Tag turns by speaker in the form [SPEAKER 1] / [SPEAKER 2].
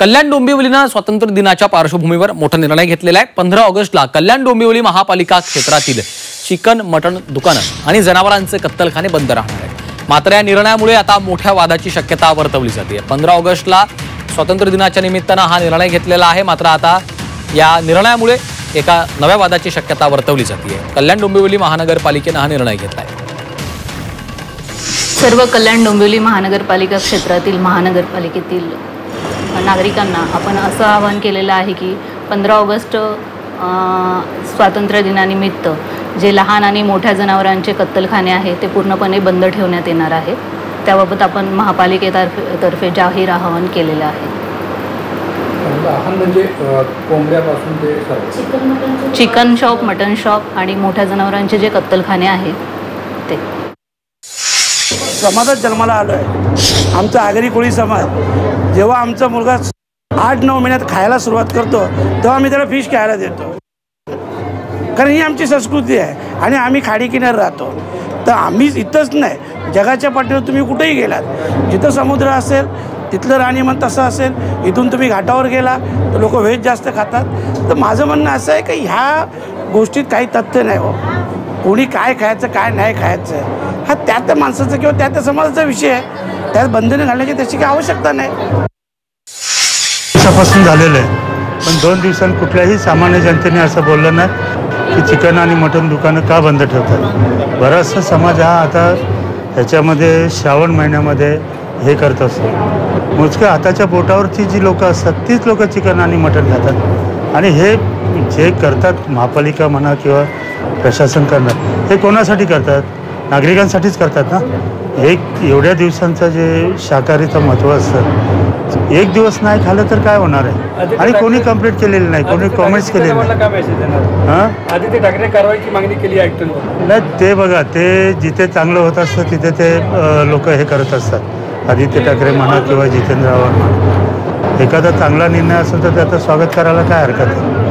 [SPEAKER 1] कल्याण डोंबिवलीनं स्वातंत्र्य दिनाच्या पार्श्वभूमीवर मोठा निर्णय घेतलेला आहे। 15 ऑगस्टला कल्याण डोंबिवली महापालिका क्षेत्रातील चिकन मटण दुकानं आणि जनावरांचे कत्तलखाने बंद राहणार आहेत। मात्र या निर्णयामुळे आता मोठ्या वादाची शक्यता वर्तवली जाते। 15 ऑगस्टला स्वातंत्र्य दिनाच्या निमित्तानं हा निर्णय घेतलेला आहे, मात्र आता या निर्णयामुळे एका नव्या वादाची शक्यता वर्तवली जाते। कल्याण डोंबिवली महानगरपालिकेनं हा निर्णय घेतलाय।
[SPEAKER 2] सर्व कल्याण डोंबिवली महानगरपालिका क्षेत्रातील महानगरपालिकेतील नागरिकांना आपण असं आवाहन केलेलं आहे की 15 ऑगस्ट स्वातंत्र्य दिनानिमित्त जे लहान आणि मोठ्या जनावरांचे कत्तलखाने आहे ते पूर्णपणे बंद ठेवण्यात येणार आहे। त्याबाबत आपण महापालिकेतर्फे जाहीर आवाहन केलेलं आहे।
[SPEAKER 3] म्हणजे कोंबड्यापासून ते
[SPEAKER 2] चिकन शॉप, मटन शॉप आणि मोठ्या जनावरांचे जे कत्तलखाने आहेत ते
[SPEAKER 4] समाजात जन्माला आलो आहे। आमचा आगरी कोळी समाज जेव्हा आमचा मुलगा 8-9 महिन्यात खायला सुरुवात करतो तेव्हा आम्ही त्याला फिश खायला देतो, कारण ही आमची संस्कृती आहे आणि आम्ही खाडी किनारी राहतो। तर आम्ही इथंच नाही, जगाच्या पाठीवर तुम्ही कुठेही गेलात, जिथं समुद्र असेल तिथलं राहणीमान तसं असेल, इथून तुम्ही घाटावर गेला तर लोक व्हेज जास्त खातात। तर माझं म्हणणं असं आहे की ह्या गोष्टीत काही तथ्य नाही हो, कोणी काय खायचं काय नाही खायचं हा त्या माणसाचा किंवा त्या समाजाचा विषय आहे। त्यात बंधने घालण्याची त्याची काही आवश्यकता नाही।
[SPEAKER 5] दिवसापासून झालेलं आहे, पण 2 दिवसांत कुठल्याही सामान्य जनतेने असं बोललं नाही की चिकन आणि मटण दुकानं का बंद ठेवतात। बराचसा समाज हा आता ह्याच्यामध्ये श्रावण महिन्यामध्ये हे करत असतो। मोजक्या हाताच्या बोटावरची जी लोकं असतात तीच लोकं चिकन आणि मटण खातात, आणि हे जे करतात महापालिका म्हणा किंवा प्रशासन करणार हे कोणासाठी करतात? नागरिकांसाठीच करतात ना। एक एवढ्या दिवसांचं जे शाकाहारीचं महत्त्व असतं, एक दिवस नाही खाल्लं तर काय होणार आहे? आणि कोणी कंप्लेंट केलेली नाही, कोणी कॉमेंट्स केलेले नाही। हां,
[SPEAKER 3] आदित्य ठाकरे कारवाईची मागणी केली आहे
[SPEAKER 5] नाही, ते बघा, ते जिथे चांगलं होत असतं तिथे ते लोक हे करत असतात। आदित्य ठाकरे म्हणा किंवा जितेंद्र आव्हाड म्हणा, एखादा चांगला निर्णय असेल तर त्याचं स्वागत करायला काय हरकत आहे?